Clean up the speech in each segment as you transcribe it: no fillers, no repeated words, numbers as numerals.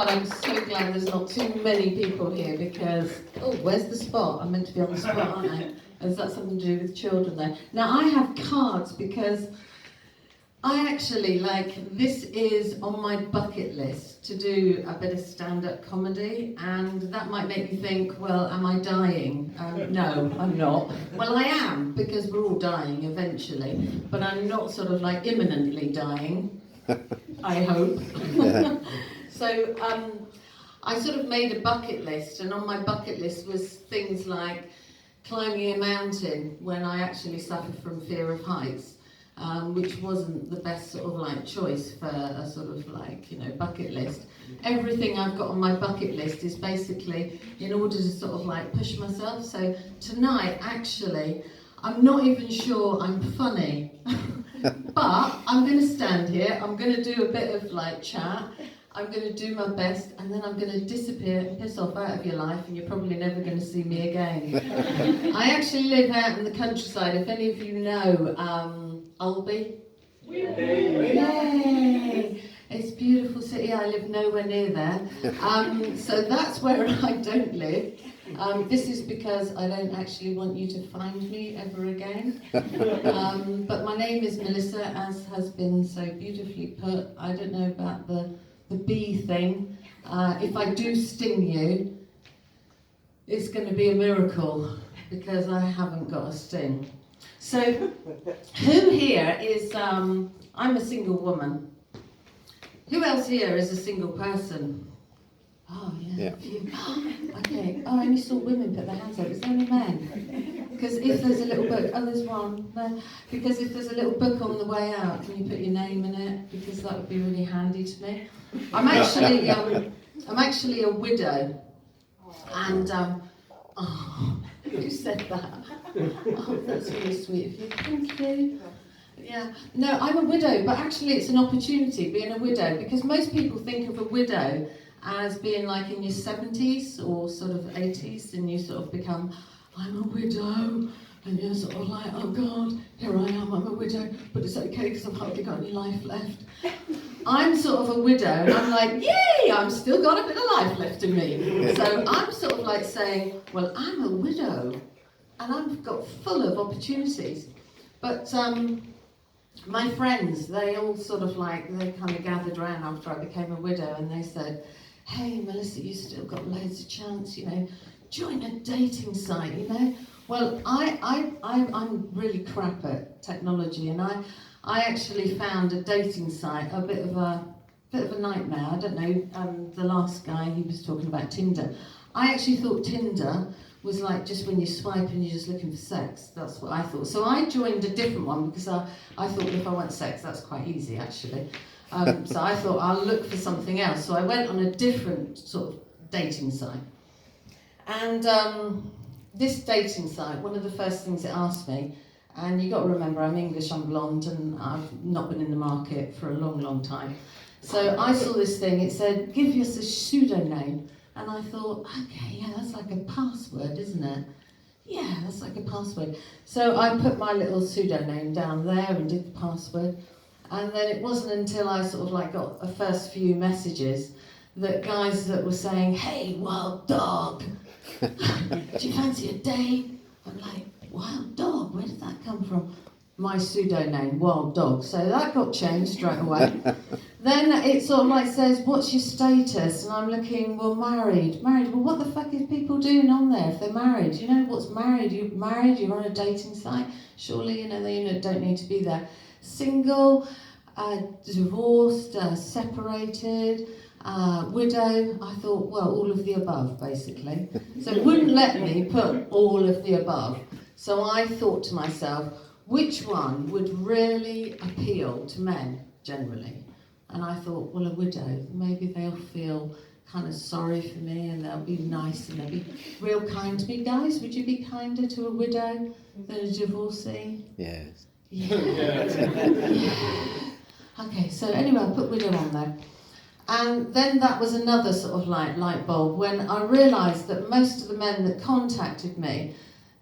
God, I'm so glad there's not too many people here because, oh, where's the spot? I'm meant to be on the spot, aren't I? Has that something to do with children there? Now, I have cards because I actually, this is on my bucket list to do a bit of stand-up comedy, and that might make you think, well, am I dying? No, I'm not. Well, I am, because we're all dying eventually, but I'm not sort of imminently dying, I hope. So, I sort of made a bucket list, and on my bucket list was things like climbing a mountain when I actually suffer from fear of heights. Which wasn't the best sort of choice for a sort of bucket list. Everything I've got on my bucket list is basically in order to sort of push myself. So tonight, actually, I'm not even sure I'm funny, but I'm going to stand here, I'm going to do a bit of chat, I'm going to do my best, and then I'm going to disappear and piss off out of your life, and you're probably never going to see me again. I actually live out in the countryside. If any of you know Alby? Yay! It's a beautiful city. I live nowhere near there. So that's where I don't live. This is because I don't actually want you to find me ever again. But my name is Melissa, as has been so beautifully put. I don't know about the bee thing. If I do sting you, it's going to be a miracle because I haven't got a sting. So, who here is, I'm a single woman. Who else here is a single person? Oh, yeah. Okay. Oh, I only saw women put their hands up. It's only men. Because if there's a little book, oh, there's one. No. Because if there's a little book on the way out, can you put your name in it? Because that would be really handy to me. I'm actually a widow. And, who said that? Oh, that's really sweet of you. Thank you. Yeah. No, I'm a widow, but actually it's an opportunity being a widow, because most people think of a widow as being in your 70s or sort of 80s, and you sort of become, I'm a widow, and you're sort of like, oh God, here I am, I'm a widow, but it's okay because I've hardly got any life left. I'm sort of a widow, and I'm like, yay, I've still got a bit of life left in me. So I'm sort of saying, well, I'm a widow, and I've got full of opportunities. But my friends, they all sort of they kind of gathered around after I became a widow, and they said, hey, Melissa, you still got loads of chance, join a dating site, Well, I'm really crap at technology, and I actually found a dating site a bit of a nightmare. I don't know, the last guy, he was talking about Tinder. I actually thought Tinder was just when you swipe and you're just looking for sex. That's what I thought. So I joined a different one because I thought if I want sex, that's quite easy actually. So I thought I'll look for something else. So I went on a different sort of dating site. And this dating site, one of the first things it asked me, and you got to remember I'm English, I'm blonde, and I've not been in the market for a long, long time. So I saw this thing, it said, give us a pseudonym. And I thought, okay, yeah, that's like a password, isn't it? Yeah, that's like a password. So I put my little pseudonym down there and did the password. And then it wasn't until I sort of got the first few messages that guys that were saying, hey, wild dog, do you fancy a date? I'm like, wild dog, where did that come from? My pseudonym, wild dog. So that got changed straight away. Then it sort of says, what's your status? And I'm looking, well, married. Married, well, what the fuck is people doing on there if they're married? What's married? You're married, you're on a dating site. Surely, they don't need to be there. Single, divorced, separated, widow. I thought, well, all of the above, basically. So it wouldn't let me put all of the above. So I thought to myself, which one would really appeal to men, generally? And I thought, well, a widow. Maybe they'll feel kind of sorry for me, and they'll be nice, and they'll be real kind to me. Guys, would you be kinder to a widow than a divorcee? Yes. Yeah. Yeah. Okay, so anyway, I put widow on there. And then that was another sort of light bulb when I realised that most of the men that contacted me,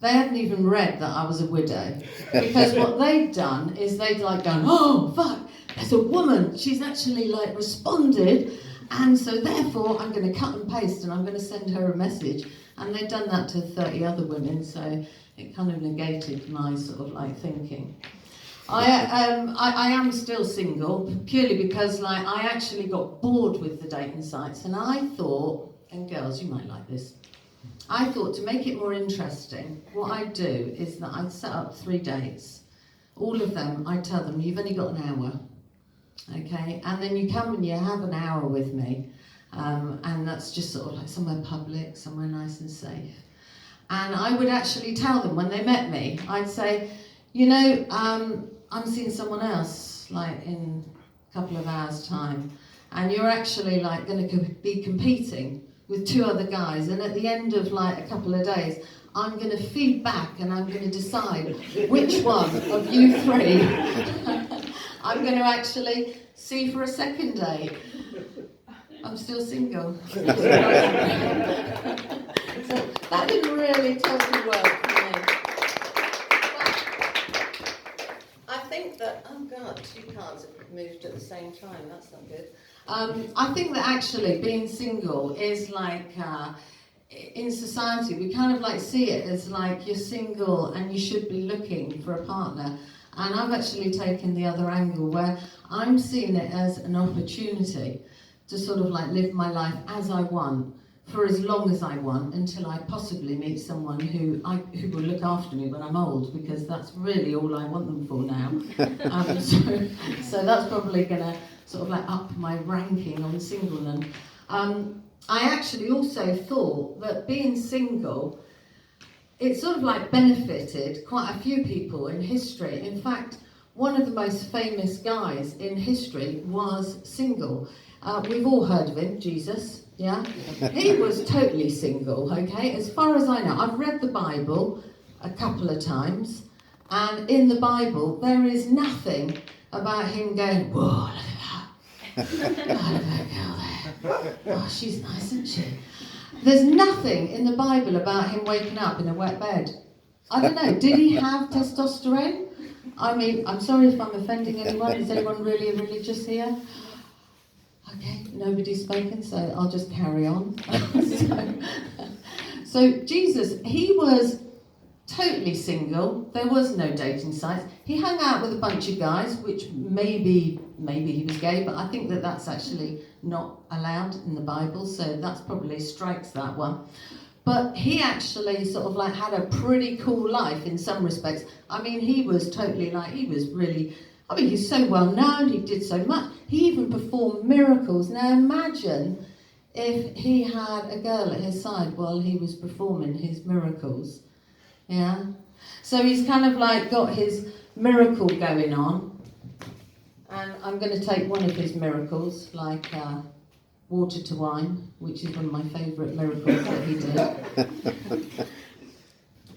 they hadn't even read that I was a widow. Because what they'd done is they'd gone, oh, fuck, there's a woman. She's actually responded And so therefore I'm going to cut and paste and I'm going to send her a message. And they'd done that to 30 other women, so it kind of negated my sort of like thinking. I am still single, purely because like I actually got bored with the dating sites, and I thought, and girls, you might like this, I thought to make it more interesting, what I'd do is that I'd set up 3 dates. All of them, I'd tell them, you've only got an hour, okay? And then you come and you have an hour with me, and that's just sort of like somewhere public, somewhere nice and safe. And I would actually tell them when they met me, I'd say, you know, I'm seeing someone else, like in a couple of hours' time, and you're actually like going to be competing with 2 other guys, and at the end of like a couple of days, I'm going to feed back and I'm going to decide which one of you 3 I'm going to actually see for a second date. I'm still single. So that didn't really totally work for me. I think that, oh God, 2 cards have moved at the same time, that's not good. I think that actually being single is like, in society, we kind of like see it as like you're single and you should be looking for a partner. And I've actually taken the other angle where I'm seeing it as an opportunity to sort of like live my life as I want, for as long as I want, until I possibly meet someone who will look after me when I'm old, because that's really all I want them for now. So that's probably going to sort of like up my ranking on singleness. I actually also thought that being single, it sort of like benefited quite a few people in history. In fact, one of the most famous guys in history was single. We've all heard of him, Jesus, yeah? He was totally single, okay? As far as I know, I've read the Bible a couple of times, and in the Bible, there is nothing about him going, whoa, look at that. Oh, look at that girl there. Oh, she's nice, isn't she? There's nothing in the Bible about him waking up in a wet bed. I don't know, did he have testosterone? I mean, I'm sorry if I'm offending anyone. Is anyone really religious here? Okay, nobody's spoken, so I'll just carry on. So Jesus, he was totally single. There was no dating sites. He hung out with a bunch of guys, which maybe he was gay, but I think that that's actually not allowed in the Bible, so that's probably strikes that one. But he actually sort of like had a pretty cool life in some respects. I mean, he was totally like, he was really, I mean, he's so well known, he did so much. He even performed miracles. Now imagine if he had a girl at his side while he was performing his miracles. Yeah? So he's kind of like got his miracle going on. And I'm going to take one of his miracles, like water to wine, which is one of my favourite miracles that he did.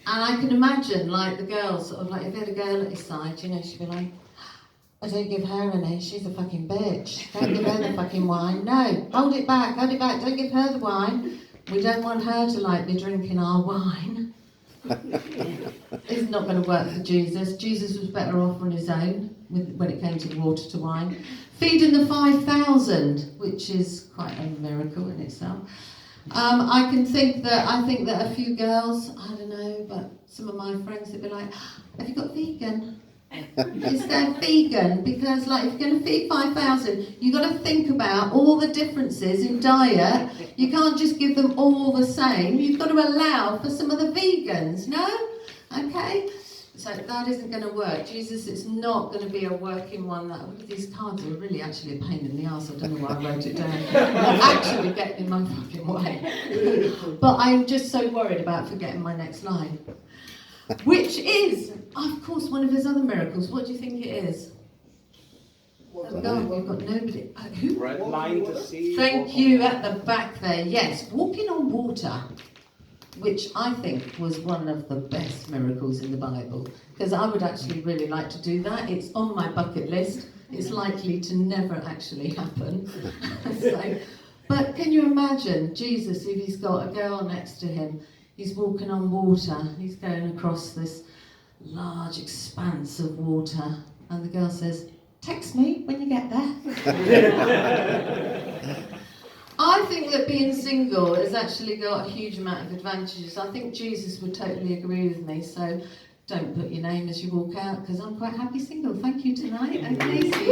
And I can imagine, like, the girls, sort of like, if he had a girl at his side, you know, she'd be like, I don't give her any, she's a fucking bitch. Don't give her the fucking wine. No, hold it back, don't give her the wine. We don't want her to, like, be drinking our wine. It's not going to work for Jesus. Jesus was better off on his own when it came to water to wine. Feeding the 5,000, which is quite a miracle in itself. I think that a few girls, I don't know, but some of my friends would be like, have you got vegan? Is there vegan? Because like if you're going to feed 5,000, you've got to think about all the differences in diet. You can't just give them all the same. You've got to allow for some of the vegans, no? Okay? So that isn't going to work. Jesus, it's not going to be a working one. These cards are really actually a pain in the arse. I don't know why I wrote it down. They're actually getting in my fucking way. But I'm just so worried about forgetting my next line. Which is, of course, one of his other miracles. What do you think it is? Oh God, we've got nobody. Who? Red line to see. Thank you, at the back there. Yes, walking on water, which I think was one of the best miracles in the Bible. Because I would actually really like to do that. It's on my bucket list. It's likely to never actually happen. But can you imagine Jesus, if he's got a girl next to him? He's walking on water, he's going across this large expanse of water, and the girl says, text me when you get there. think that being single has actually got a huge amount of advantages. I think Jesus would totally agree with me, so don't put your name as you walk out, because I'm quite happy single. Thank you tonight. And Casey.